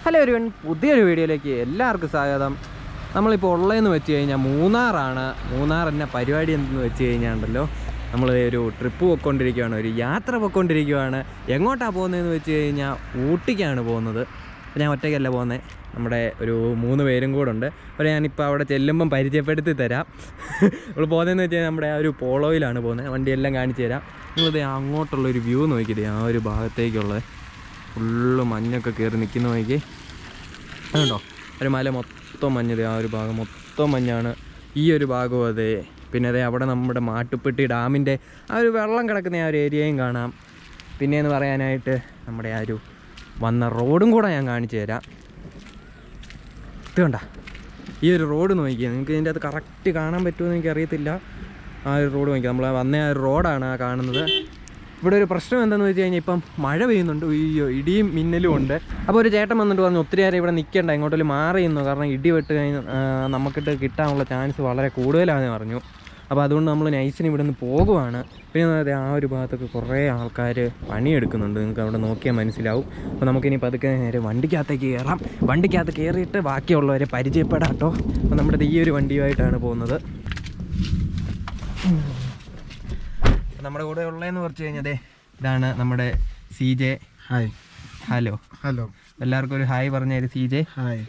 Hello everyone, പുതിയൊരു വീഡിയോയിലേക്ക് എല്ലാവർക്കും സ്വാഗതം. നമ്മളിപ്പോൾ ഉള്ളതെന്ന് വെച്ച് കഴിഞ്ഞാൽ മൂന്നാറാണ്. മൂന്നാർ എന്നെ പരിപാടി എന്തെന്ന് വെച്ച് കഴിഞ്ഞാൽ ഉണ്ടല്ലോ, നമ്മൾ ഒരു ട്രിപ്പ് പോയിക്കൊണ്ടിരിക്കുകയാണ്, ഒരു യാത്ര പോയിക്കൊണ്ടിരിക്കുകയാണ്. എങ്ങോട്ടാണ് പോകുന്നതെന്ന് വെച്ച് കഴിഞ്ഞാൽ ഊട്ടിക്കാണ് പോകുന്നത്. അപ്പോൾ ഞാൻ ഒറ്റയ്ക്കല്ല പോകുന്നത്, നമ്മുടെ ഒരു 3 പേരും കൂടെ ഉണ്ട്. അപ്പോൾ ഞാനിപ്പോൾ അവിടെ ചെല്ലുമ്പം പരിചയപ്പെടുത്തി തരാം. നമ്മൾ പോകുന്നതെന്ന് വെച്ച് കഴിഞ്ഞാൽ നമ്മുടെ ആ ഒരു പോളോയിലാണ് പോകുന്നത്. വണ്ടിയെല്ലാം കാണിച്ചു തരാം. നിങ്ങളിത് അങ്ങോട്ടുള്ളൊരു വ്യൂ നോക്കിയിട്ട്, ആ ഒരു ഭാഗത്തേക്കുള്ളത് ഫുള്ള് മഞ്ഞൊക്കെ കയറി നിൽക്കുന്ന നോക്കി അതുണ്ടോ, ഒരു മല മൊത്തം മഞ്ഞത്, ആ ഒരു ഭാഗം മൊത്തം മഞ്ഞാണ്. ഈ ഒരു ഭാഗവും അതെ. പിന്നെ അതെ അവിടെ നമ്മുടെ മാട്ടുപ്പെട്ടി ഡാമിൻ്റെ ആ ഒരു വെള്ളം കിടക്കുന്ന ആ ഒരു ഏരിയയും കാണാം. പിന്നെയെന്ന് പറയാനായിട്ട് നമ്മുടെ ആ ഒരു വന്ന റോഡും കൂടെ ഞാൻ കാണിച്ചു തരാം. ഇത് കണ്ട ഈ ഒരു റോഡ് നോക്കിയാൽ നിങ്ങൾക്ക് ഇതിൻ്റെ അത് കറക്റ്റ് കാണാൻ പറ്റുമെന്ന് എനിക്കറിയത്തില്ല. ആ ഒരു റോഡ് നോക്കിയാൽ നമ്മൾ വന്ന ആ ഒരു റോഡാണ് ആ കാണുന്നത്. ഇവിടെ ഒരു പ്രശ്നം എന്താണെന്ന് വെച്ച് കഴിഞ്ഞാൽ ഇപ്പം മഴ പെയ്യുന്നുണ്ട്, ഇടിയും മിന്നലും ഉണ്ട്. അപ്പോൾ ഒരു ചേട്ടൻ വന്നിട്ട് പറഞ്ഞു ഒത്തിരി നേരം ഇവിടെ നിൽക്കേണ്ട, ഇങ്ങോട്ടൊരു മാറി നിന്നു, കാരണം ഇടി വെട്ട് കഴിഞ്ഞ് നമുക്കിട്ട് കിട്ടാനുള്ള ചാൻസ് വളരെ കൂടുതലാണെന്ന് പറഞ്ഞു. അപ്പോൾ അതുകൊണ്ട് നമ്മൾ നൈസിന് ഇവിടെ നിന്ന് പോകുവാണ്. പിന്നെ ആ ഒരു ഭാഗത്തൊക്കെ കുറേ ആൾക്കാർ പണിയെടുക്കുന്നുണ്ട്, നിങ്ങൾക്ക് അവിടെ നോക്കിയാൽ മനസ്സിലാവും. അപ്പോൾ നമുക്കിനി പതുക്കെ നേരെ വണ്ടിക്കകത്തേക്ക് കയറാം. വണ്ടിക്കകത്ത് കയറിയിട്ട് ബാക്കിയുള്ളവരെ പരിചയപ്പെടാം കേട്ടോ. അപ്പോൾ നമ്മുടെ ഈ ഒരു വണ്ടിയുമായിട്ടാണ് പോകുന്നത്. നമ്മുടെ കൂടെ ഉള്ളതെന്ന് പറഞ്ഞു കഴിഞ്ഞാൽ ഇതാണ് നമ്മുടെ CJ. ഹായ്. ഹലോ. ഹലോ. എല്ലാവർക്കും ഒരു ഹായ് പറഞ്ഞാൽ CJ. ഹായ്.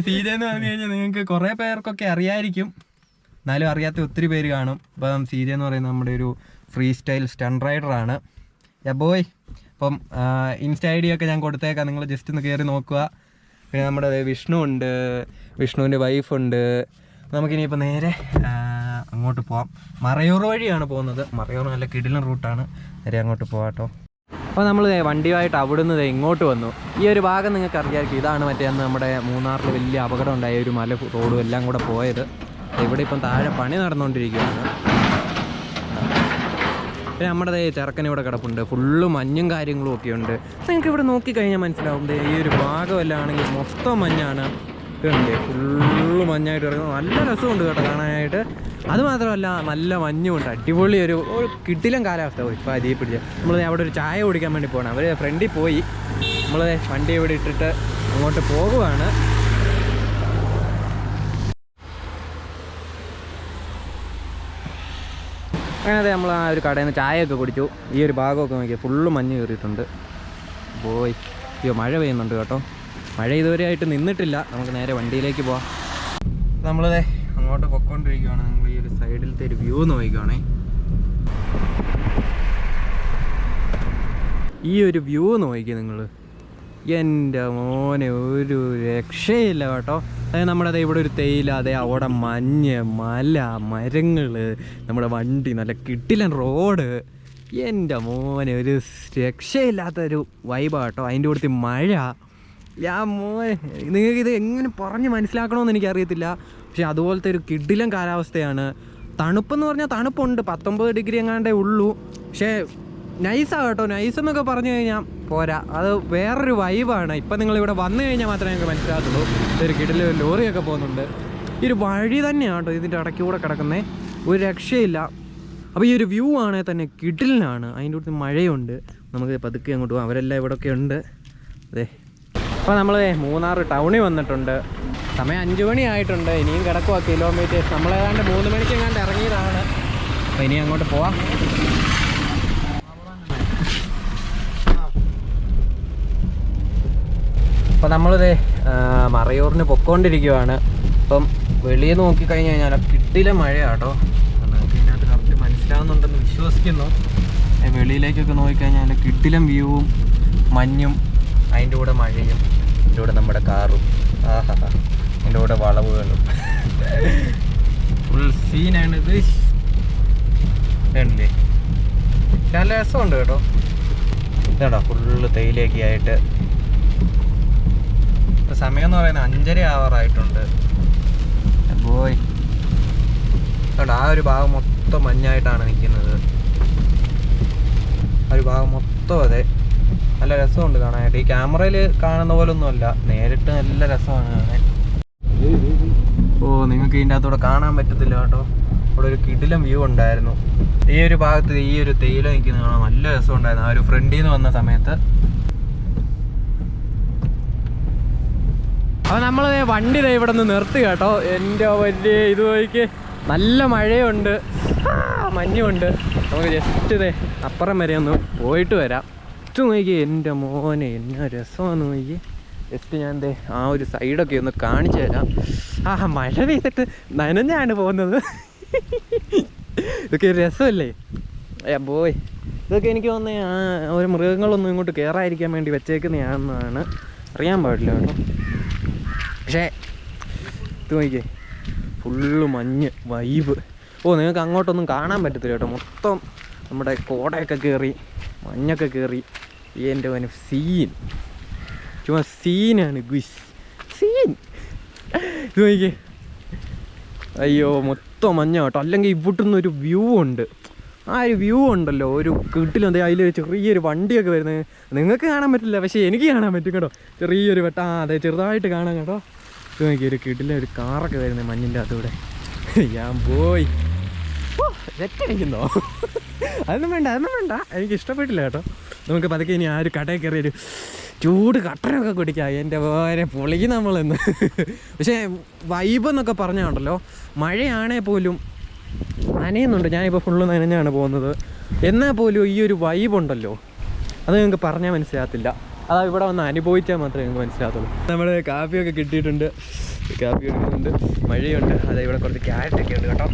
CJ എന്ന് പറഞ്ഞു കഴിഞ്ഞാൽ നിങ്ങൾക്ക് കുറേ പേർക്കൊക്കെ അറിയായിരിക്കും, എന്നാലും അറിയാത്ത ഒത്തിരി പേര് കാണും. അപ്പം CJ എന്ന് പറയുന്നത് നമ്മുടെ ഒരു ഫ്രീ സ്റ്റൈൽ സ്റ്റണ്ട് റൈഡറാണ്. ബോയ്. അപ്പം ഇൻസ്റ്റ ID ഒക്കെ ഞാൻ കൊടുത്തേക്കാം, നിങ്ങൾ ജസ്റ്റ് ഒന്ന് കയറി നോക്കുക. പിന്നെ നമ്മുടെ വിഷ്ണു ഉണ്ട്, വിഷ്ണുവിൻ്റെ വൈഫുണ്ട്. നമുക്കിനിയിപ്പോൾ നേരെ അങ്ങോട്ട് പോവാം. മറയൂർ വഴിയാണ് പോകുന്നത്. മറയൂർ നല്ല കിടിലൻ റൂട്ടാണ്, നേരെ അങ്ങോട്ട് പോകാം കേട്ടോ. അപ്പോൾ നമ്മൾ വണ്ടിയുമായിട്ട് അവിടുന്ന് ഇങ്ങോട്ട് വന്നു. ഈ ഒരു ഭാഗം നിങ്ങൾക്ക് അറിയാമായിരിക്കും, ഇതാണ് മറ്റേ അന്ന് നമ്മുടെ മൂന്നാറിൽ വലിയ അപകടം ഉണ്ടായ ഒരു മല റോഡും എല്ലാം കൂടെ പോയത്. ഇവിടെ ഇപ്പം താഴെ പണി നടന്നുകൊണ്ടിരിക്കുകയാണ്. പിന്നെ നമ്മുടെ ചെറുക്കൻ ഇവിടെ കിടപ്പുണ്ട്, ഫുള്ള് മഞ്ഞും കാര്യങ്ങളും ഒക്കെ ഉണ്ട്. നിങ്ങൾക്ക് ഇവിടെ നോക്കിക്കഴിഞ്ഞാൽ മനസ്സിലാവും, ഈ ഒരു ഭാഗമെല്ലാം ആണെങ്കിൽ മൊത്തം മഞ്ഞാണ്. ഇതുണ്ട് ഫുള്ള് മഞ്ഞായിട്ട് കിടക്കുന്നത്, നല്ല രസമുണ്ട് കേട്ടോ കാണാനായിട്ട്. അതുമാത്രമല്ല നല്ല മഞ്ഞുമുണ്ട്, അടിപൊളി ഒരു കിടിലൻ കാലാവസ്ഥ. ഇപ്പോൾ അരിയെ പിടിച്ച് നമ്മൾ അവിടെ ഒരു ചായ കുടിക്കാൻ വേണ്ടി പോകണം. അവർ ഫ്രണ്ടിൽ പോയി, നമ്മൾ വണ്ടി ഇവിടെ ഇട്ടിട്ട് അങ്ങോട്ട് പോകുവാണ്. അങ്ങനെ നമ്മൾ ആ ഒരു കടയിൽ നിന്ന് ചായയൊക്കെ കുടിച്ചു. ഈ ഒരു ഭാഗമൊക്കെ നോക്കിയാൽ ഫുള്ള് മഞ്ഞ് കയറിയിട്ടുണ്ട്. പോയി അയ്യോ മഴ പെയ്യുന്നുണ്ട് കേട്ടോ. മഴ ഇതുവരെയായിട്ട് നിന്നിട്ടില്ല. നമുക്ക് നേരെ വണ്ടിയിലേക്ക് പോവാം. നമ്മളിത് അങ്ങോട്ട് പൊയ്ക്കൊണ്ടിരിക്കുകയാണ്. നിങ്ങൾ ഈ ഒരു സൈഡിലത്തെ ഒരു വ്യൂ നോക്കുകയാണേ. ഈ ഒരു വ്യൂ നോക്കിക്കുക നിങ്ങൾ, എൻ്റെ മോനെ ഒരു രക്ഷയില്ല കേട്ടോ. അതായത് നമ്മുടെ ഇവിടെ ഒരു തേയില, അതെ അവിടെ മഞ്ഞ്, മല, മരങ്ങൾ, നമ്മുടെ വണ്ടി, നല്ല കിടിലൻ റോഡ്. എൻ്റെ മോനെ ഒരു രക്ഷയില്ലാത്തൊരു വൈബാണ് കേട്ടോ. അതിൻ്റെ കൂടെ മഴ. നിങ്ങൾക്കിത് എങ്ങനെ പറഞ്ഞ് മനസ്സിലാക്കണമെന്ന് എനിക്കറിയത്തില്ല, പക്ഷെ അതുപോലത്തെ ഒരു കിടിലൻ കാലാവസ്ഥയാണ്. തണുപ്പെന്ന് പറഞ്ഞാൽ തണുപ്പുണ്ട്, 19 ഡിഗ്രി എങ്ങാണ്ടേ ഉള്ളൂ. പക്ഷേ നൈസാണ് കേട്ടോ. നൈസ് എന്നൊക്കെ പറഞ്ഞു കഴിഞ്ഞാൽ പോരാ, അത് വേറൊരു വൈബാണ്. ഇപ്പം നിങ്ങളിവിടെ വന്നു കഴിഞ്ഞാൽ മാത്രമേ ഞങ്ങൾക്ക് മനസ്സിലാകത്തുള്ളൂ. ഇതൊരു കിടിലൻ ലോറിയൊക്കെ പോകുന്നുണ്ട്. ഈ ഒരു വഴി തന്നെയാണ് കേട്ടോ ഇതിൻ്റെ ഇടയ്ക്ക് കൂടെ കിടക്കുന്നത്, ഒരു രക്ഷയില്ല. അപ്പോൾ ഈ ഒരു വ്യൂ ആണെങ്കിൽ തന്നെ കിടിലനാണ്. അതിൻ്റെ കൂടെ മഴയുണ്ട്. നമുക്ക് പതുക്കെ അങ്ങോട്ട് പോകാം. അവരെല്ലാം ഇവിടെയൊക്കെ ഉണ്ട്. അതെ, അപ്പോൾ നമ്മൾ മൂന്നാർ ടൗണിൽ വന്നിട്ടുണ്ട്. സമയം 5 മണി ആയിട്ടുണ്ട്. ഇനിയും കിടക്കുക കിലോമീറ്റേഴ്സ്. നമ്മളേതാണ്ട് 3 മണിക്ക് എങ്ങാണ്ട് ഇറങ്ങിയതാണ്. അപ്പോൾ ഇനി അങ്ങോട്ട് പോവാം. അപ്പോൾ നമ്മളിത് മറയൂറിന് പൊയ്ക്കൊണ്ടിരിക്കുകയാണ്. അപ്പം വെളിയിൽ നോക്കിക്കഴിഞ്ഞ് കഴിഞ്ഞാൽ കിട്ടില്ല മഴയാട്ടോ. നമുക്ക് ഇതിനകത്ത് കറക്റ്റ് മനസ്സിലാവുന്നുണ്ടെന്ന് വിശ്വസിക്കുന്നു. വെളിയിലേക്കൊക്കെ നോക്കിക്കഴിഞ്ഞാൽ കിട്ടിലും വ്യൂവും മഞ്ഞും, അതിൻ്റെ കൂടെ മഴയും, അതിൻ്റെ കൂടെ നമ്മുടെ കാറും, ആഹാ, അതിൻ്റെ കൂടെ വളവുകളും, ഫുൾ സീനാണ് ഇത്. വേണ്ടില്ലേ, നല്ല രസമുണ്ട് കേട്ടോ. ഇതാണോ ഫുള്ള് തേയിലയൊക്കെ ആയിട്ട്. സമയം എന്ന് പറയുന്നത് 5:30 ആവാറായിട്ടുണ്ട്. പോയി കേട്ടോ. ആ ഒരു ഭാഗം മൊത്തം മഞ്ഞായിട്ടാണ് നിൽക്കുന്നത്. ആ ഒരു ഭാഗം മൊത്തം അതെ, നല്ല രസമുണ്ട് കാണാനായിട്ട്. ഈ ക്യാമറയിൽ കാണുന്ന പോലെ ഒന്നുമല്ല, നേരിട്ട് നല്ല രസമാണ് കാണാൻ. നിങ്ങൾക്ക് ഇതിൻ്റെ അകത്തൂടെ കാണാൻ പറ്റത്തില്ല കേട്ടോ. ഇവിടെ ഒരു കിടിലം വ്യൂ ഉണ്ടായിരുന്നു. ഈ ഒരു ഭാഗത്ത് ഈ ഒരു തേയില നിൽക്കുന്ന കാണാൻ നല്ല രസമുണ്ടായിരുന്നു. ആ ഒരു ഫ്രണ്ടിൽ നിന്ന് വന്ന സമയത്ത് അപ്പോൾ നമ്മൾ വണ്ടി ഇവിടെ നിന്ന് നിർത്തി കേട്ടോ. എൻ്റെ വലിയ ഇത് നോക്കി നല്ല മഴയുണ്ട്, മഞ്ഞുണ്ട്. നമുക്ക് ജസ്റ്റ് അപ്പുറം വരെ ഒന്ന് പോയിട്ട് വരാം. ജസ്റ്റ് നോക്കി എൻ്റെ മോനെ എന്നാ രസമാണെന്ന് നോക്കി. ജസ്റ്റ് ഞാൻ ആ ഒരു സൈഡൊക്കെ ഒന്ന് കാണിച്ചു തരാം. മഴ പെയ്തിട്ട് നനഞ്ഞാണ് പോകുന്നത്. ഇതൊക്കെ ഒരു രസമല്ലേ ബോയ്. ഇതൊക്കെ എനിക്ക് തോന്നുന്നത് ഒരു മൃഗങ്ങളൊന്നും ഇങ്ങോട്ട് കയറാതിരിക്കാൻ വേണ്ടി വെച്ചേക്കുന്നതാണെന്നാണ്. അറിയാൻ പാടില്ല കേട്ടോ. പക്ഷേ ഇത് നോക്കിയേ, ഫുള്ള് മഞ്ഞ് വൈബ്. നിങ്ങൾക്ക് അങ്ങോട്ടൊന്നും കാണാൻ പറ്റത്തില്ല കേട്ടോ. മൊത്തം നമ്മുടെ കോടയൊക്കെ കയറി മഞ്ഞൊക്കെ കയറി. എൻ്റെ മോനെ സീൻ, ചുമ്മാ സീനാണ് ഗുസ് സീൻ. ഇത് നോക്കിയേ, അയ്യോ മൊത്തം മഞ്ഞ കേട്ടോ. അല്ലെങ്കിൽ ഇവിടുന്നൊരു വ്യൂ ഉണ്ട്. ആ ഒരു വ്യൂ ഉണ്ടല്ലോ, ഒരു കിട്ടിലെന്താ അതിലൊരു ചെറിയൊരു വണ്ടിയൊക്കെ വരുന്നത്. നിങ്ങൾക്ക് കാണാൻ പറ്റില്ല, പക്ഷേ എനിക്ക് കാണാൻ പറ്റും കേട്ടോ. ചെറിയൊരു അതെ ചെറുതായിട്ട് കാണാം കേട്ടോ. ഇത് നോക്കി ഒരു കിട്ടിലെ ഒരു കാറൊക്കെ വരുന്നത് മഞ്ഞിൻ്റെ അകത്തൂടെ. ഞാൻ പോയി തെറ്റടിക്കുന്നോ? അതൊന്നും വേണ്ട, എനിക്ക് ഇഷ്ടപ്പെട്ടില്ല കേട്ടോ. നമുക്ക് പതുക്കെ ഇനി ആ ഒരു കടയിൽ കയറിയൊരു ചൂട് കട്ടനൊക്കെ കുടിക്കാം. എൻ്റെ വേറെ പൊളിക്കും നമ്മളെന്ന്. പക്ഷേ വൈബ് എന്നൊക്കെ പറഞ്ഞാണ്ടല്ലോ, മഴയാണേ പോലും നനയുന്നുണ്ട്. ഞാനിപ്പോൾ ഫുള്ള് നനഞ്ഞാണ് പോകുന്നത്. എന്നാൽ പോലും ഈ ഒരു വൈബുണ്ടല്ലോ, അത് നിങ്ങൾക്ക് പറഞ്ഞാൽ മനസ്സിലാകത്തില്ല. അതാ ഇവിടെ വന്ന് അനുഭവിച്ചാൽ മാത്രമേ നിങ്ങൾക്ക് മനസ്സിലാകത്തുള്ളൂ. നമ്മൾ കാപ്പിയൊക്കെ കിട്ടിയിട്ടുണ്ട്, കാപ്പി എടുക്കുന്നുണ്ട്, മഴയുണ്ട്. അതെ ഇവിടെ കുറച്ച് ക്യാരറ്റൊക്കെ ഉണ്ട് കേട്ടോ.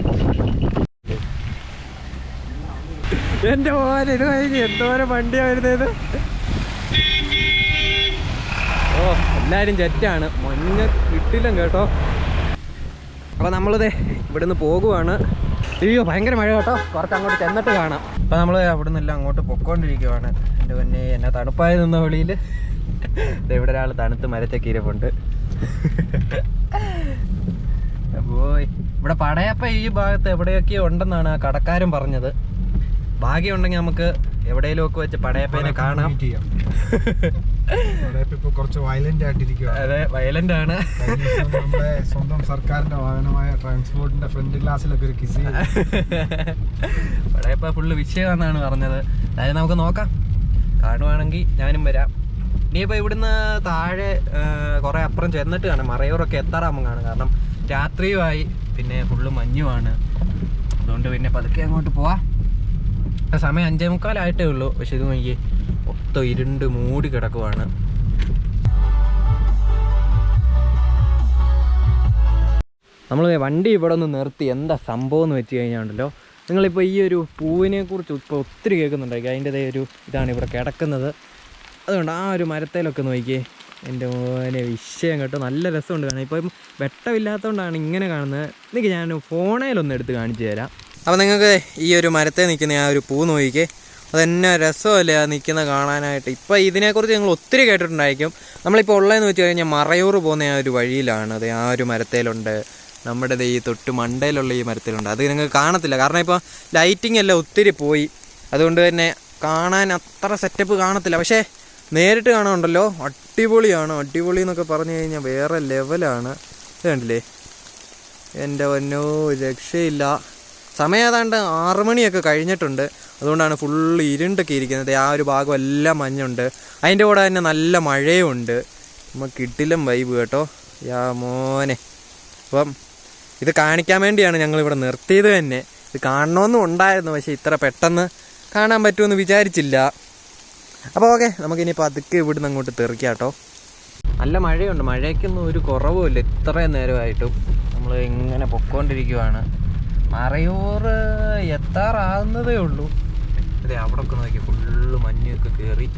എൻ്റെ പോലെ ഇത് കഴിഞ്ഞ് എന്തോരം വണ്ടിയാണ് വരുന്നത്. എല്ലാവരും ജെറ്റാണ്, മഞ്ഞ കിട്ടില്ല കേട്ടോ. അപ്പോൾ നമ്മളിത് ഇവിടുന്ന് പോകുവാണ്. അയ്യോ ഭയങ്കര മഴ കേട്ടോ. കുറച്ച് അങ്ങോട്ട് ചെന്നിട്ട് കാണാം. അപ്പോൾ നമ്മൾ അവിടെ നിന്നെല്ലാം അങ്ങോട്ട് പൊക്കോണ്ടിരിക്കുവാണ്. എൻ്റെ പിന്നെ എന്നെ തണുപ്പായി നിന്ന വെളിയിൽ ഇവിടെ ഒരാൾ തണുത്ത് മരത്തൊക്കെ ഇരിപ്പുണ്ട്. പോയി ഇവിടെ പടയപ്പ ഈ ഭാഗത്ത് എവിടെയൊക്കെയോ ഉണ്ടെന്നാണ് ആ കടക്കാരൻ പറഞ്ഞത്. ഭാഗ്യമുണ്ടെങ്കിൽ നമുക്ക് എവിടെയെങ്കിലും ഒക്കെ വെച്ച് പടയപ്പേനെ കാണാം. കുറച്ച് വയലന്റ് ആയിട്ടിരിക്കുക. അതെ വയലന്റ് ആണ്. നമ്മുടെ സ്വന്തം സർക്കാരിന്റെ വാഹനമായ ട്രാൻസ്പോർട്ടിന്റെ ഫ്രണ്ട് ഗ്ലാസ്സിലൊക്കെ ഒരു കിസ്. പടയപ്പ ഫുള്ള് വിഷയമാണെന്നാണ് പറഞ്ഞത്. അതായത് നമുക്ക് നോക്കാം, കാണുവാണെങ്കിൽ ഞാനും വരാം. ഇനിയിപ്പോൾ ഇവിടുന്ന് താഴെ കുറേ അപ്പുറം ചെന്നിട്ട് കാണാം. മറയൂറൊക്കെ എത്താറാകുമ്പോൾ കാണും. കാരണം രാത്രിയുമായി, പിന്നെ ഫുള്ള് മഞ്ഞുമാണ്. അതുകൊണ്ട് പിന്നെ പതുക്കെ അങ്ങോട്ട് പോവാം. സമയം 5:45 ഉള്ളൂ. പക്ഷെ ഇത് നോക്കി മൊത്തം ഇരുണ്ട് മൂടി കിടക്കുവാണ്. നമ്മൾ വണ്ടി ഇവിടെ ഒന്ന് നിർത്തി. എന്താ സംഭവം എന്ന് വെച്ച് കഴിഞ്ഞാണ്ടല്ലോ, നിങ്ങളിപ്പോൾ ഈ ഒരു പൂവിനെ കുറിച്ച് ഇപ്പോൾ ഒത്തിരി കേൾക്കുന്നുണ്ടായിരിക്കും. അതിൻ്റെതേ ഒരു ഇതാണ് ഇവിടെ കിടക്കുന്നത്. അതുകൊണ്ട് ആ ഒരു മരത്തേലൊക്കെ നോക്കിയേ, എൻ്റെ മോനെ വിഷയം കേട്ടോ. നല്ല രസമുണ്ട് കാണാൻ. ഇപ്പം വെട്ടമില്ലാത്തതുകൊണ്ടാണ് ഇങ്ങനെ കാണുന്നത്. എനിക്ക് ഞാൻ ഫോണേലൊന്ന് എടുത്ത് കാണിച്ചു തരാം. അപ്പോൾ നിങ്ങൾക്ക് ഈ ഒരു മരത്തെ നിൽക്കുന്ന ആ ഒരു പൂ നോക്കിക്കേ, അതെന്നെ രസമല്ലേ ആ നിൽക്കുന്ന കാണാനായിട്ട്. ഇപ്പം ഇതിനെക്കുറിച്ച് ഞങ്ങൾ ഒത്തിരി കേട്ടിട്ടുണ്ടായിരിക്കും. നമ്മളിപ്പോൾ ഉള്ളതെന്ന് വെച്ച് കഴിഞ്ഞാൽ മറയൂർ പോകുന്ന ആ ഒരു വഴിയിലാണ്. അത് ആ ഒരു മരത്തേലുണ്ട്. നമ്മുടെ ഈ തൊട്ട് മണ്ടയിലുള്ള ഈ മരത്തിലുണ്ട്. അത് നിങ്ങൾക്ക് കാണത്തില്ല, കാരണം ഇപ്പോൾ ലൈറ്റിംഗ് എല്ലാം ഒത്തിരി പോയി. അതുകൊണ്ട് തന്നെ കാണാൻ അത്ര സെറ്റപ്പ് കാണത്തില്ല. പക്ഷേ നേരിട്ട് കാണാനുണ്ടല്ലോ അടിപൊളിയാണ്. അടിപൊളി എന്നൊക്കെ പറഞ്ഞു കഴിഞ്ഞാൽ വേറെ ലെവലാണ്. ഇത് കണ്ടില്ലേ, എൻ്റെ പൊന്നോ രക്ഷയില്ല. സമയം ഏതാണ്ട് 6 മണിയൊക്കെ കഴിഞ്ഞിട്ടുണ്ട്. അതുകൊണ്ടാണ് ഫുള്ള് ഇരുണ്ടൊക്കെ ഇരിക്കുന്നത്. ആ ഒരു ഭാഗം എല്ലാം മഞ്ഞുണ്ട്. അതിൻ്റെ കൂടെ തന്നെ നല്ല മഴയുണ്ട്. നമുക്ക് കിട്ടിലും വൈബ് കേട്ടോ. യാ മോനെ. അപ്പം ഇത് കാണിക്കാൻ വേണ്ടിയാണ് ഞങ്ങളിവിടെ നിർത്തിയത് തന്നെ. ഇത് കാണണമെന്നും ഉണ്ടായിരുന്നു, പക്ഷേ ഇത്ര പെട്ടെന്ന് കാണാൻ പറ്റുമെന്ന് വിചാരിച്ചില്ല. അപ്പോൾ ഓക്കെ, നമുക്കിനിയിപ്പോൾ അതൊക്കെ ഇവിടുന്ന് അങ്ങോട്ട് തെറിക്കാം കേട്ടോ. നല്ല മഴയുണ്ട്. മഴയ്ക്കൊന്നും ഒരു കുറവുമില്ല. ഇത്രയും നേരമായിട്ടും നമ്മൾ ഇങ്ങനെ പൊക്കോണ്ടിരിക്കുവാണ്. മറയൂർ എത്താറാകുന്നതേ ഉള്ളൂ. അതെ അവിടെ ഒക്കെ നോക്കി ഫുള്ള് മഞ്ഞൊക്കെ കയറി.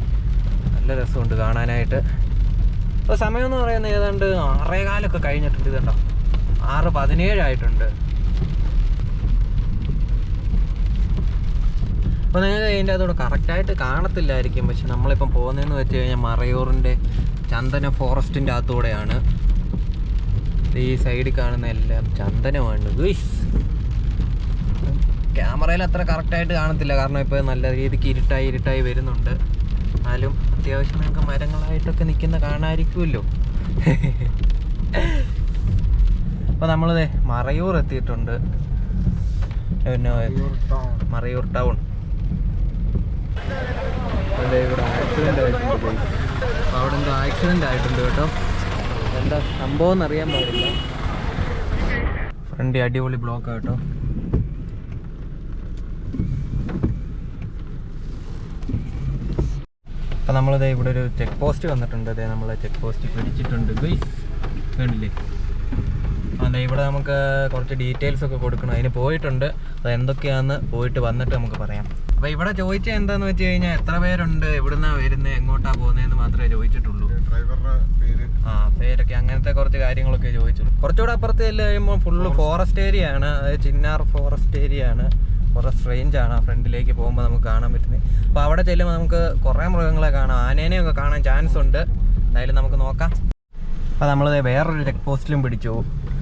നല്ല രസമുണ്ട് കാണാനായിട്ട്. അപ്പോൾ സമയം എന്ന് പറയുന്നത് ഏതാണ്ട് 6:15 കഴിഞ്ഞിട്ടുണ്ട്. ഇതുണ്ടോ 6:17 ആയിട്ടുണ്ട്. അപ്പോൾ നിങ്ങൾക്ക് അതിൻ്റെ അതോടെ കറക്റ്റായിട്ട് കാണത്തില്ലായിരിക്കും. പക്ഷെ നമ്മളിപ്പം പോകുന്നതെന്ന് വെച്ച് കഴിഞ്ഞാൽ മറയൂറിൻ്റെ ചന്ദന ഫോറസ്റ്റിൻ്റെ അകത്തൂടെയാണ്. ഈ സൈഡിൽ കാണുന്ന എല്ലാം ചന്ദനമാണ്. ക്യാമറയിൽ അത്ര കറക്റ്റായിട്ട് കാണത്തില്ല, കാരണം ഇപ്പോൾ നല്ല രീതിക്ക് ഇരുട്ടായി വരുന്നുണ്ട്. എന്നാലും അത്യാവശ്യം നിങ്ങൾക്ക് മരങ്ങളായിട്ടൊക്കെ നിൽക്കുന്ന കാണാതിരിക്കുമല്ലോ. അപ്പോൾ നമ്മളിത് മറയൂർ എത്തിയിട്ടുണ്ട്. പിന്നെ മറയൂർ ടൗൺ. അതെ ഇവിടെ ആക്സിഡൻ്റ് ആയിട്ടുണ്ട്. അപ്പോൾ അവിടെ എന്തോ ആക്സിഡൻ്റ് ആയിട്ടുണ്ട് കേട്ടോ. എന്താ സംഭവം എന്നറിയാൻ പാടില്ല. ഫ്രണ്ട് അടിപൊളി ബ്ലോക്ക് കേട്ടോ. അപ്പം നമ്മളിത് ഇവിടെ ഒരു ചെക്ക് പോസ്റ്റ് വന്നിട്ടുണ്ട്. അതെ, നമ്മൾ ചെക്ക് പോസ്റ്റ് പിടിച്ചിട്ടുണ്ട് ഗൈസ്, കണ്ടില്ലേ? അതെ, ഇവിടെ നമുക്ക് കുറച്ച് ഡീറ്റെയിൽസ് ഒക്കെ കൊടുക്കണം. അതിന് പോയിട്ടുണ്ട്. അത് എന്തൊക്കെയാണെന്ന് പോയിട്ട് വന്നിട്ട് നമുക്ക് പറയാം. അപ്പോൾ ഇവിടെ ചോദിച്ചാൽ എന്താണെന്ന് വെച്ച് കഴിഞ്ഞാൽ എത്ര പേരുണ്ട്, എവിടുന്നാണ് വരുന്നത്, എങ്ങോട്ടാണ് പോകുന്നതെന്ന് മാത്രമേ ചോദിച്ചിട്ടുള്ളൂ. ഡ്രൈവറുടെ പേര്, പേരൊക്കെ, അങ്ങനത്തെ കുറച്ച് കാര്യങ്ങളൊക്കെ ചോദിച്ചുള്ളൂ. കുറച്ചുകൂടെ അപ്പുറത്ത് ചെല്ല് കഴിയുമ്പോൾ ഫുള്ള് ഫോറസ്റ്റ് ഏരിയ ആണ്. അതായത് ചിന്നാർ ഫോറസ്റ്റ് ഏരിയ ആണ്, ഫോറസ്റ്റ് റേഞ്ചാണ്. ആ ഫ്രണ്ടിലേക്ക് പോകുമ്പോൾ നമുക്ക് കാണാൻ പറ്റുന്നത്. അപ്പോൾ അവിടെ ചെല്ലുമ്പോൾ നമുക്ക് കുറേ മൃഗങ്ങളെ കാണാം. ആനേനെയൊക്കെ കാണാൻ ചാൻസ് ഉണ്ട്. എന്തായാലും നമുക്ക് നോക്കാം. അപ്പോൾ നമ്മൾ വേറൊരു ചെക്ക് പോസ്റ്റിലും പിടിച്ചു.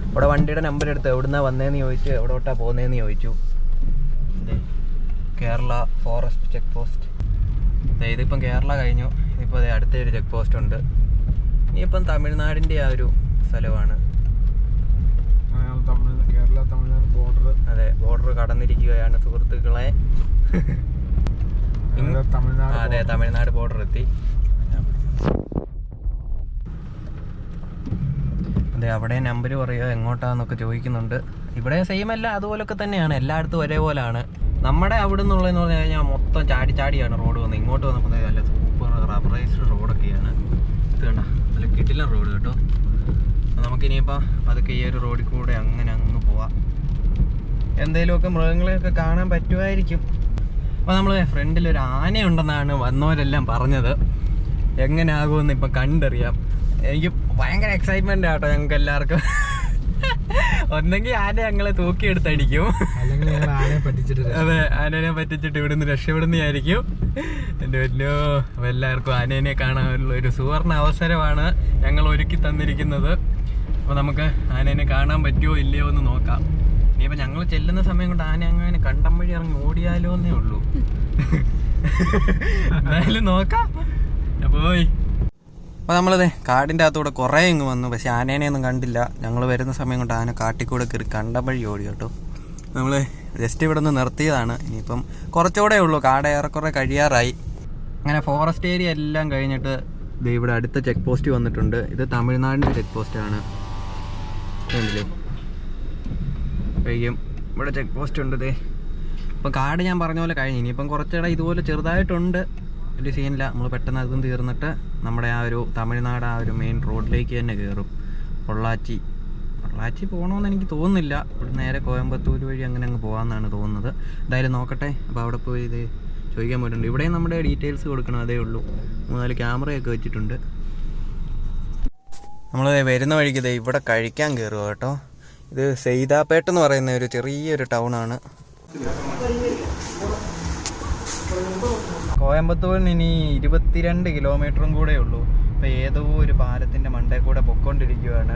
ഇവിടെ വണ്ടിയുടെ നമ്പർ എടുത്ത് എവിടുന്നാണ് വന്നതെന്ന് ചോദിച്ചു, എവിടോട്ടാണ് പോകുന്നതെന്ന് ചോദിച്ചു. Kerala forest check post. ഇതിപ്പം കേരള കഴിഞ്ഞു. ഇപ്പോൾ അടുത്തൊരു ചെക്ക് പോസ്റ്റ് ഉണ്ട്. ഇനിയിപ്പം തമിഴ്നാടിൻ്റെ ആ ഒരു സ്ഥലമാണ്. കേരള തമിഴ്നാട് ബോർഡർ. അതെ, ബോർഡർ കടന്നിരിക്കുകയാണ് സുഹൃത്തുക്കളെ. അതെ, തമിഴ്നാട് ബോർഡർ എത്തി. അതെ, അവിടെ നമ്പർ പറയുക എങ്ങോട്ടാന്നൊക്കെ ചോദിക്കുന്നുണ്ട്. ഇവിടെ സെയിം അല്ല, അതുപോലൊക്കെ തന്നെയാണ്. എല്ലായിടത്തും ഒരേപോലെയാണ്. നമ്മുടെ അവിടെ നിന്നുള്ളതെന്ന് പറഞ്ഞു കഴിഞ്ഞാൽ മൊത്തം ചാടിയാണ് റോഡ് വന്നത്. ഇങ്ങോട്ട് വന്നപ്പോൾ നല്ല സൂപ്പർ റബ്ബറൈസ്ഡ് റോഡൊക്കെയാണ്. ഇത് കണ്ട, നല്ല കിടിലൻ റോഡ് കേട്ടോ. നമുക്കിനിയിപ്പോൾ അതൊക്കെ ഈ ഒരു റോഡിൽ കൂടെ അങ്ങനെ അങ്ങ് പോവാം. എന്തെങ്കിലുമൊക്കെ മൃഗങ്ങളെയൊക്കെ കാണാൻ പറ്റുമായിരിക്കും. അപ്പോൾ നമ്മൾ ഫ്രണ്ടിൽ ഒരു ആനയുണ്ടെന്നാണ് വന്നവരെല്ലാം പറഞ്ഞത്. എങ്ങനെ ആകുമെന്ന് ഇപ്പം കണ്ടറിയാം. എനിക്ക് ഭയങ്കര എക്സൈറ്റ്മെൻ്റ് ആട്ടോ ഞങ്ങൾക്ക് എല്ലാവർക്കും. ഒന്നെങ്കിൽ ആന ഞങ്ങളെ തൂക്കിയെടുത്തടിക്കും, അതെ, ആനേനെ പറ്റിച്ചിട്ട് ഇവിടുന്ന് രക്ഷപ്പെടുന്നതായിരിക്കും. എൻ്റെ വലിയ എല്ലാവർക്കും ആനേനെ കാണാനുള്ള ഒരു സുവർണ അവസരമാണ് ഞങ്ങൾ ഒരുക്കി തന്നിരിക്കുന്നത്. അപ്പോൾ നമുക്ക് ആനേനെ കാണാൻ പറ്റുമോ ഇല്ലയോ എന്ന് നോക്കാം. ഇനിയിപ്പോൾ ഞങ്ങൾ ചെല്ലുന്ന സമയം കൊണ്ട് ആന അങ്ങനെ കണ്ടം വഴി ഇറങ്ങി ഓടിയാലോ എന്നേ ഉള്ളൂ. എന്തായാലും നോക്കാം. പോയി. അപ്പോൾ നമ്മളത് കാടിൻ്റെ അകത്തൂടെ കുറേ ഇങ്ങ് വന്നു, പക്ഷേ ആനേനെയൊന്നും കണ്ടില്ല. ഞങ്ങൾ വരുന്ന സമയം കൊണ്ട് ആന കാട്ടിക്കൂടെ കയറി കണ്ടം വഴി ഓടി കേട്ടോ. നമ്മൾ ജസ്റ്റ് ഇവിടെ നിന്ന് നിർത്തിയതാണ്. ഇനിയിപ്പം കുറച്ചുകൂടെ ഉള്ളൂ, കാട് ഏറെക്കുറെ കഴിയാറായി. അങ്ങനെ ഫോറസ്റ്റ് ഏരിയ എല്ലാം കഴിഞ്ഞിട്ട് ഇത് ഇവിടെ അടുത്ത ചെക്ക് പോസ്റ്റ് വന്നിട്ടുണ്ട്. ഇത് തമിഴ്നാടിൻ്റെ ചെക്ക് പോസ്റ്റാണ്. കണ്ടില്ലേ, കഴിയും ഇവിടെ ചെക്ക് പോസ്റ്റ് ഉണ്ട്. ഇതേ ഇപ്പം കാട് ഞാൻ പറഞ്ഞ പോലെ കഴിഞ്ഞു. ഇനിയിപ്പം കുറച്ചുകൂടെ ഇതുപോലെ ചെറുതായിട്ടുണ്ട്, വലിയ സീനില്ല. നമ്മൾ പെട്ടെന്ന് അതും തീർന്നിട്ട് നമ്മുടെ ആ ഒരു തമിഴ്നാട് ആ ഒരു മെയിൻ റോഡിലേക്ക് തന്നെ കയറും. പൊള്ളാച്ചി പോകണമെന്ന് എനിക്ക് തോന്നുന്നില്ല. ഇവിടെ നേരെ കോയമ്പത്തൂർ വഴി അങ്ങനെ അങ്ങ് പോകാമെന്നാണ് തോന്നുന്നത്. എന്തായാലും നോക്കട്ടെ. അപ്പോൾ അവിടെ പോയി ഇത് ചോദിക്കാൻ പോയിട്ടുണ്ട്. ഇവിടെയും നമ്മുടെ ഡീറ്റെയിൽസ് കൊടുക്കണം, അതേ ഉള്ളൂ. 3-4 ക്യാമറയൊക്കെ വെച്ചിട്ടുണ്ട്. നമ്മൾ വരുന്ന വഴിക്ക് ഇത് ഇവിടെ കഴിക്കാൻ കയറുക കേട്ടോ. ഇത് സെയ്താപ്പേട്ട് എന്ന് പറയുന്ന ഒരു ചെറിയൊരു ടൗണാണ്. കോയമ്പത്തൂരിന് ഇനി 22 കിലോമീറ്ററും കൂടെ ഉള്ളൂ. ഇപ്പോൾ ഏതോ ഒരു പാലത്തിൻ്റെ മണ്ടയിൽ കൂടെ പൊയ്ക്കൊണ്ടിരിക്കുകയാണ്.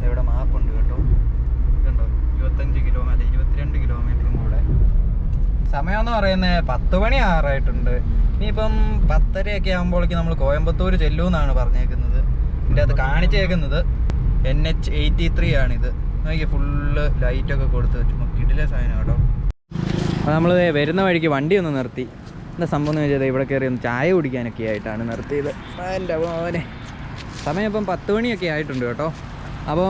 ഇവിടെ മാപ്പുണ്ട് കേട്ടോ, കണ്ടോ, 22 കിലോമീറ്ററും കൂടെ. സമയം എന്ന് പറയുന്നത് 10 മണി ആറായിട്ടുണ്ട്. ഇനിയിപ്പം 10:30 ആകുമ്പോഴേക്ക് നമ്മൾ കോയമ്പത്തൂർ ചെല്ലുമെന്നാണ് പറഞ്ഞേക്കുന്നത്. ഇതിൻ്റെ അത് കാണിച്ചേക്കുന്നത് NH 83 ആണിത്. നോക്കിയാൽ ഫുള്ള് ലൈറ്റൊക്കെ കൊടുത്ത് ചുമ്മാ കിടിലെ സാധനം കേട്ടോ. അപ്പോൾ നമ്മൾ വരുന്ന വഴിക്ക് വണ്ടി ഒന്ന് നിർത്തി. എന്താ സംഭവം എന്ന് വെച്ചാൽ ഇവിടെ കയറി ഒന്ന് ചായ കുടിക്കാനൊക്കെ ആയിട്ടാണ് നിർത്തിയത്. എൻ്റെ മോനെ, സമയം ഇപ്പം 10 മണിയൊക്കെ ആയിട്ടുണ്ട് കേട്ടോ. അപ്പോൾ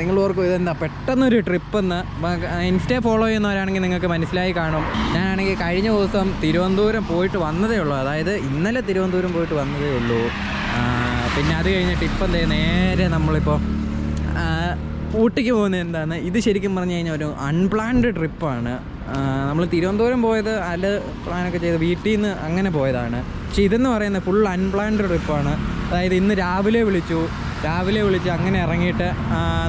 നിങ്ങൾ ഓർക്കും ഇതെന്താ പെട്ടെന്നൊരു ട്രിപ്പെന്ന്. ഇൻസ്റ്റേ ഫോളോ ചെയ്യുന്നവരാണെങ്കിൽ നിങ്ങൾക്ക് മനസ്സിലായി കാണും. ഞാനാണെങ്കിൽ കഴിഞ്ഞ ദിവസം തിരുവനന്തപുരം പോയിട്ട് വന്നതേ ഉള്ളൂ. അതായത് ഇന്നലെ തിരുവനന്തപുരം പോയിട്ട് വന്നതേ ഉള്ളൂ. പിന്നെ അത് കഴിഞ്ഞിട്ട് ഇപ്പം നേരെ നമ്മളിപ്പോൾ ഊട്ടിക്ക് പോകുന്നത് എന്താണ്. ഇത് ശരിക്കും പറഞ്ഞു കഴിഞ്ഞാൽ ഒരു അൺപ്ലാൻഡ് ട്രിപ്പാണ്. നമ്മൾ തിരുവനന്തപുരം പോയത് പ്ലാനൊക്കെ ചെയ്ത് വീട്ടിൽ നിന്ന് അങ്ങനെ പോയതാണ്. പക്ഷേ ഇതെന്ന് പറയുന്നത് ഫുൾ അൺപ്ലാൻഡ് ട്രിപ്പാണ്. അതായത് ഇന്ന് രാവിലെ വിളിച്ച് അങ്ങനെ ഇറങ്ങിയിട്ട്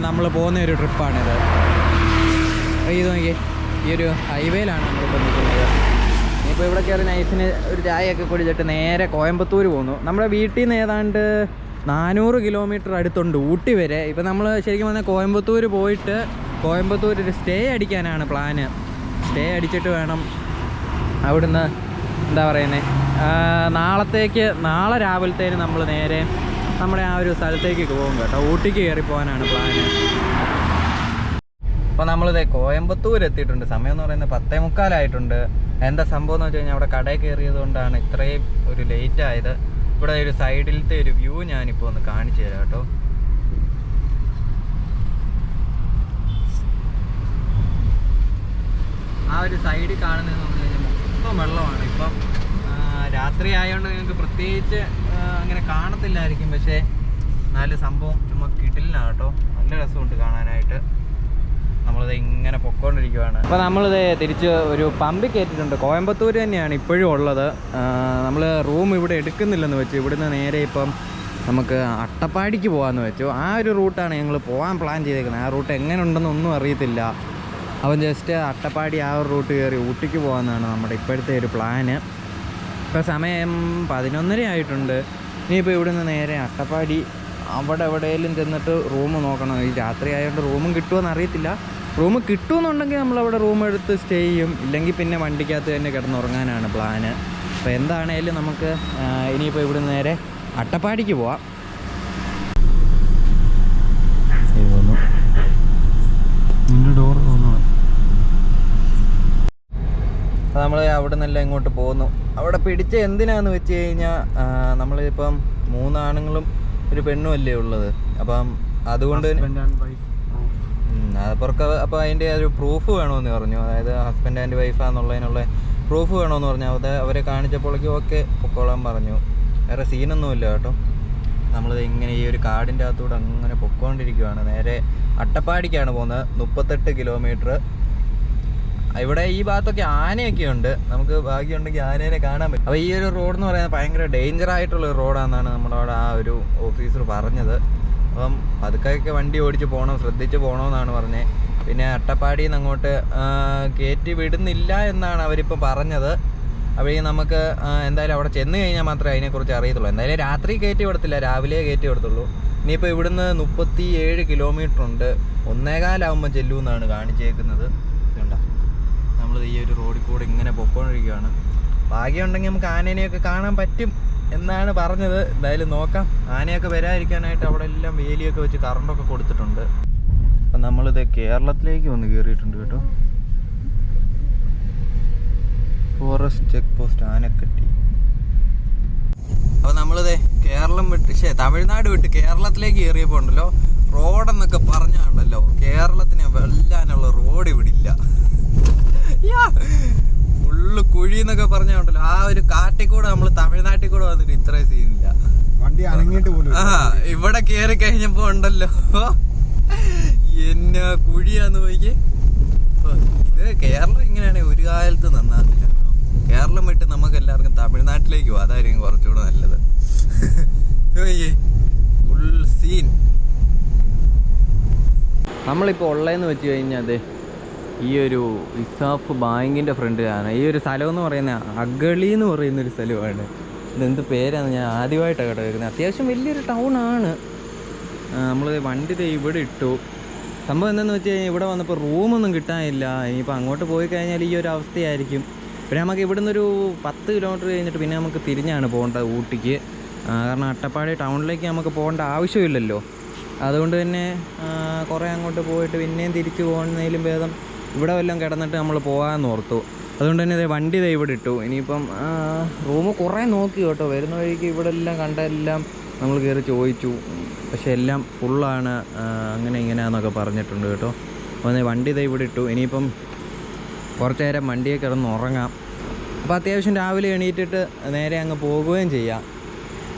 നമ്മൾ പോകുന്ന ഒരു ട്രിപ്പാണിത്. ഇത് നോക്കിയേ, ഈ ഒരു ഹൈവേയിലാണ് നമ്മളിപ്പോൾ നിൽക്കുന്നത്. ഇനിയിപ്പോൾ ഇവിടെ കയറി നൈസിന് ഒരു ചായയൊക്കെ കുടിച്ചിട്ട് നേരെ കോയമ്പത്തൂർ പോകുന്നു. നമ്മുടെ വീട്ടിൽ നിന്ന് ഏതാണ്ട് 400 കിലോമീറ്റർ അടുത്തുണ്ട് ഊട്ടി വരെ. ഇപ്പം നമ്മൾ ശരിക്കും പറഞ്ഞാൽ കോയമ്പത്തൂർ പോയിട്ട് കോയമ്പത്തൂർ ഒരു സ്റ്റേ അടിക്കാനാണ് പ്ലാന്. സ്റ്റേ അടിച്ചിട്ട് വേണം അവിടുന്ന് എന്താ പറയുന്നത് നാളെ രാവിലത്തേന് നമ്മൾ നേരെ നമ്മുടെ ആ ഒരു സ്ഥലത്തേക്ക് പോകും കേട്ടോ. ഊട്ടിക്ക് കയറി പോകാനാണ് പ്ലാന്. അപ്പോൾ നമ്മളിത് കോയമ്പത്തൂർ എത്തിയിട്ടുണ്ട്. സമയം എന്ന് പറയുന്നത് 10:45 ആയിട്ടുണ്ട്. എന്താ സംഭവം എന്ന് വെച്ച് കഴിഞ്ഞാൽ അവിടെ കടയിൽ കയറിയത് കൊണ്ടാണ് ഇത്രയും ഒരു ലേറ്റ് ആയത്. ഇവിടെ ഒരു സൈഡിലത്തെ ഒരു വ്യൂ ഞാനിപ്പോൾ ഒന്ന് കാണിച്ചു തരാം കേട്ടോ. ആ ഒരു സൈഡിൽ കാണുന്നതെന്ന് പറഞ്ഞു കഴിഞ്ഞാൽ മൊത്തം വെള്ളമാണ്. ഇപ്പം രാത്രി ആയതുകൊണ്ട് നിങ്ങൾക്ക് പ്രത്യേകിച്ച് അങ്ങനെ കാണത്തില്ലായിരിക്കും, പക്ഷേ എന്നാലും സംഭവം ചുമ്മാ കിടിലാണ് കേട്ടോ. നല്ല രസമുണ്ട് കാണാനായിട്ട്. നമ്മളിത് ഇങ്ങനെ പൊക്കോണ്ടിരിക്കുവാണ്. അപ്പോൾ നമ്മളിത് തിരിച്ച് ഒരു പമ്പിൽ കയറ്റിയിട്ടുണ്ട്. കോയമ്പത്തൂർ തന്നെയാണ് ഇപ്പോഴും ഉള്ളത്. നമ്മൾ റൂം ഇവിടെ എടുക്കുന്നില്ലെന്ന് വെച്ചു. ഇവിടുന്ന് നേരെ ഇപ്പം നമുക്ക് അട്ടപ്പാടിക്ക് പോകാമെന്ന് വെച്ചു. ആ ഒരു റൂട്ടാണ് ഞങ്ങൾ പോകാൻ പ്ലാൻ ചെയ്തേക്കുന്നത്. ആ റൂട്ട് എങ്ങനെ ഉണ്ടെന്നൊന്നും അറിയത്തില്ല. അവൻ ജസ്റ്റ് അട്ടപ്പാടി ആ ഒരു റൂട്ട് കയറി ഊട്ടിക്ക് പോകാമെന്നാണ് നമ്മുടെ ഇപ്പോഴത്തെ ഒരു പ്ലാന്. ഇപ്പോൾ സമയം 11:30 ആയിട്ടുണ്ട്. ഇനിയിപ്പോൾ ഇവിടുന്ന് നേരെ അട്ടപ്പാടി അവിടെ എവിടെയെങ്കിലും ചെന്നിട്ട് റൂം നോക്കണം. ഈ രാത്രി ആയതുകൊണ്ട് റൂമും കിട്ടുമെന്ന് അറിയത്തില്ല. റൂം കിട്ടുമെന്നുണ്ടെങ്കിൽ നമ്മളവിടെ റൂം എടുത്ത് സ്റ്റേ ചെയ്യും, ഇല്ലെങ്കിൽ പിന്നെ വണ്ടിക്കകത്ത് തന്നെ കിടന്നുറങ്ങാനാണ് പ്ലാന്. അപ്പോൾ എന്താണേലും നമുക്ക് ഇനിയിപ്പോൾ ഇവിടുന്ന് നേരെ അട്ടപ്പാടിക്ക് പോവാം. അപ്പോൾ നമ്മൾ അവിടെ നിന്നെല്ലാം ഇങ്ങോട്ട് പോകുന്നു. അവിടെ പിടിച്ച എന്തിനാന്ന് വെച്ച് കഴിഞ്ഞാൽ നമ്മളിപ്പം 3 ആണുങ്ങളും ഒരു പെണ്ണും അല്ലേ ഉള്ളത്. അപ്പം അതുകൊണ്ട് അതപ്പുറക്ക് അപ്പോൾ അതിൻ്റെ ഒരു പ്രൂഫ് വേണമെന്ന് പറഞ്ഞു. അതായത് ഹസ്ബൻഡ് ആൻഡ് വൈഫാന്നുള്ളതിനുള്ള പ്രൂഫ് വേണമെന്ന് പറഞ്ഞു. അവരെ കാണിച്ചപ്പോഴേക്ക് ഓക്കെ പൊക്കോളാൻ പറഞ്ഞു. വേറെ സീനൊന്നുമില്ല കേട്ടോ. നമ്മളിത് ഇങ്ങനെ ഈ ഒരു കാടിൻ്റെ അകത്തൂടെ അങ്ങനെ പൊക്കോണ്ടിരിക്കുകയാണ്. നേരെ അട്ടപ്പാടിക്കാണ് പോകുന്നത്. 38 കിലോമീറ്റർ. ഇവിടെ ഈ ഭാഗത്തൊക്കെ ആനയൊക്കെ ഉണ്ട്. നമുക്ക് ഭാഗ്യമുണ്ടെങ്കിൽ ആനേനെ കാണാൻ പറ്റും. അപ്പോൾ ഈ ഒരു റോഡ് എന്ന് പറയുന്നത് ഭയങ്കര ഡേഞ്ചർ ആയിട്ടുള്ള ഒരു റോഡാണെന്നാണ് നമ്മുടെ അവിടെ ആ ഒരു ഓഫീസർ പറഞ്ഞത്. അപ്പം പതുക്കെ വണ്ടി ഓടിച്ച് പോകണം, ശ്രദ്ധിച്ച് പോകണമെന്നാണ് പറഞ്ഞത്. പിന്നെ അട്ടപ്പാടിയിൽ നിന്ന് അങ്ങോട്ട് കയറ്റി വിടുന്നില്ല എന്നാണ് അവരിപ്പോൾ പറഞ്ഞത്. അപ്പോഴേക്കും നമുക്ക് എന്തായാലും അവിടെ ചെന്ന് കഴിഞ്ഞാൽ മാത്രമേ അതിനെക്കുറിച്ച് അറിയത്തുള്ളൂ. എന്തായാലും രാത്രി കയറ്റി വിടത്തില്ല, രാവിലെ കയറ്റി വിടത്തുള്ളൂ. ഇനിയിപ്പോൾ ഇവിടുന്ന് 37 കിലോമീറ്റർ ഉണ്ട്. 1:15 ചെല്ലുമെന്നാണ് കാണിച്ചേക്കുന്നത്. ഇതുണ്ടോ, നമ്മൾ ഈ ഒരു റോഡിൽ കൂടെ ഇങ്ങനെ പൊക്കോണ്ടിരിക്കുകയാണ്. ഭാഗ്യമുണ്ടെങ്കിൽ നമുക്ക് ആനേനെയൊക്കെ കാണാൻ പറ്റും എന്നാണ് പറഞ്ഞത്. എന്തായാലും നോക്കാം. ആനയൊക്കെ വരാതിരിക്കാനായിട്ട് അവിടെ എല്ലാം വേലിയൊക്കെ വെച്ച് കറണ്ടൊക്കെ കൊടുത്തിട്ടുണ്ട്. അപ്പം നമ്മളിത് കേരളത്തിലേക്ക് വന്ന് കയറിയിട്ടുണ്ട് കേട്ടോ. Forest check post Anakatti. അപ്പോൾ നമ്മളിത് കേരളം വിട്ട് തമിഴ്നാട് വിട്ട് കേരളത്തിലേക്ക് കയറിയപ്പോൾ ഉണ്ടല്ലോ, റോഡെന്നൊക്കെ പറഞ്ഞാണ്ടല്ലോ കേരളത്തിന് വെല്ലാനുള്ള റോഡ് ഇവിടെ ഇല്ല. ഫുള്ള് കുഴി എന്നൊക്കെ പറഞ്ഞുണ്ടല്ലോ. ആ ഒരു കാട്ടിക്കൂടെ നമ്മൾ തമിഴ്നാട്ടിൽ കൂടെ വന്നിട്ട് ഇത്രയും സീനില്ല. വണ്ടി അനങ്ങിയിട്ട് പോലും ഇവിടെ കയറി കഴിഞ്ഞപ്പോ ഉണ്ടല്ലോ എന്നാ കുഴിയാന്ന് പോയിക്ക്. ഇത് കേരളം ഇങ്ങനെയാണെങ്കിൽ ഒരു കാലത്ത് നന്നാത്തില്ല. കേരളം വിട്ട് നമുക്ക് എല്ലാവർക്കും തമിഴ്നാട്ടിലേക്ക് പോകും. അതായിരിക്കും കുറച്ചുകൂടെ നല്ലത്. Full scene. നമ്മളിപ്പോൾ ഉള്ളതെന്ന് വെച്ച് കഴിഞ്ഞാൽ അതെ ഈ ഒരു ഇസാഫ് ബാങ്കിൻ്റെ ഫ്രണ്ടിലാണ്. ഈ ഒരു സ്ഥലം എന്ന് പറയുന്നത് അഗളി എന്ന് പറയുന്നൊരു സ്ഥലമാണ്. ഇതെന്ത് പേരാണ് ഞാൻ ആദ്യമായിട്ടാണ് കേട്ടോ കേൾക്കുന്നത്. അത്യാവശ്യം വലിയൊരു ടൗണാണ്. നമ്മൾ വണ്ടി ഇവിടെ ഇട്ടു. സംഭവം എന്താണെന്ന് വെച്ച് കഴിഞ്ഞാൽ ഇവിടെ വന്നപ്പോൾ റൂമൊന്നും കിട്ടാനില്ല. ഇനിയിപ്പോൾ അങ്ങോട്ട് പോയി കഴിഞ്ഞാൽ ഈ ഒരു അവസ്ഥയായിരിക്കും. പിന്നെ നമുക്ക് ഇവിടുന്ന് ഒരു 10 കിലോമീറ്റർ കഴിഞ്ഞിട്ട് പിന്നെ നമുക്ക് തിരിഞ്ഞാണ് പോകേണ്ടത് ഊട്ടിക്ക്. കാരണം അട്ടപ്പാടി ടൗണിലേക്ക് നമുക്ക് പോകേണ്ട ആവശ്യമില്ലല്ലോ. അതുകൊണ്ട് തന്നെ കുറേ അങ്ങോട്ട് പോയിട്ട് പിന്നെയും തിരിച്ച് പോകുന്നതിലും ഭേദം ഇവിടെ വല്ലതും കിടന്നിട്ട് നമ്മൾ പോകാമെന്ന് ഓർത്തു. അതുകൊണ്ട് തന്നെ വണ്ടി ഇവിടെ ഇട്ടു. ഇനിയിപ്പം റൂം കുറേ നോക്കി കേട്ടോ. വരുന്ന വഴിക്ക് ഇവിടെ എല്ലാം കണ്ടെല്ലാം നമ്മൾ കയറി ചോദിച്ചു. പക്ഷെ എല്ലാം ഫുള്ളാണ്, അങ്ങനെ ഇങ്ങനെയാണെന്നൊക്കെ പറഞ്ഞിട്ടുണ്ട് കേട്ടോ. അപ്പോൾ വണ്ടി ഇവിടെ ഇട്ടു. ഇനിയിപ്പം കുറച്ച് നേരം വണ്ടിയെ കിടന്ന് ഉറങ്ങാം. അപ്പോൾ അത്യാവശ്യം രാവിലെ എണീറ്റിട്ട് നേരെ അങ്ങ് പോകുകയും ചെയ്യാം.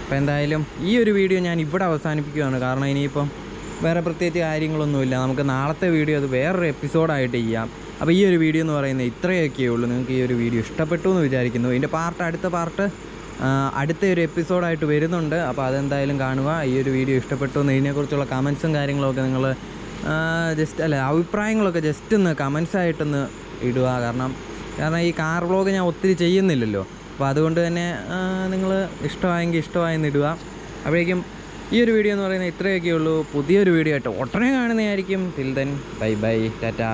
അപ്പോൾ എന്തായാലും ഈ ഒരു വീഡിയോ ഞാൻ ഇവിടെ അവസാനിപ്പിക്കുകയാണ്. കാരണം ഇനിയിപ്പം വേറെ പ്രത്യേകിച്ച് കാര്യങ്ങളൊന്നുമില്ല. നമുക്ക് നാളത്തെ വീഡിയോ അത് വേറൊരു എപ്പിസോഡായിട്ട് ചെയ്യാം. അപ്പോൾ ഈ ഒരു വീഡിയോ എന്ന് പറയുന്നത് ഇത്രയൊക്കെ ഉള്ളൂ. നിങ്ങൾക്ക് ഈ ഒരു വീഡിയോ ഇഷ്ടപ്പെട്ടു എന്ന് വിചാരിക്കുന്നു. ഇതിൻ്റെ അടുത്ത പാർട്ട് അടുത്ത ഒരു എപ്പിസോഡായിട്ട് വരുന്നുണ്ട്. അപ്പോൾ അതെന്തായാലും കാണുക. ഈ ഒരു വീഡിയോ ഇഷ്ടപ്പെട്ടു എന്ന് ഇതിനെക്കുറിച്ചുള്ള കമൻസും കാര്യങ്ങളൊക്കെ നിങ്ങൾ അഭിപ്രായങ്ങളൊക്കെ ജസ്റ്റ് ഒന്ന് കമൻസായിട്ടൊന്ന് ഇടുക. കാരണം ഈ കാർ വ്ളോഗ് ഞാൻ ഒത്തിരി ചെയ്യുന്നില്ലല്ലോ. അപ്പോൾ അതുകൊണ്ട് തന്നെ നിങ്ങൾ ഇഷ്ടമായെങ്കിൽ ഇഷ്ടമായെന്ന് ഇടുക. അപ്പോഴേക്കും ഈ ഒരു വീഡിയോ എന്ന് പറയുന്നത് ഇത്രയൊക്കെ ഉള്ളൂ. പുതിയൊരു വീഡിയോ ആയിട്ട് ഉടനെ കാണുന്നതായിരിക്കും. Till then bye bye, Tata.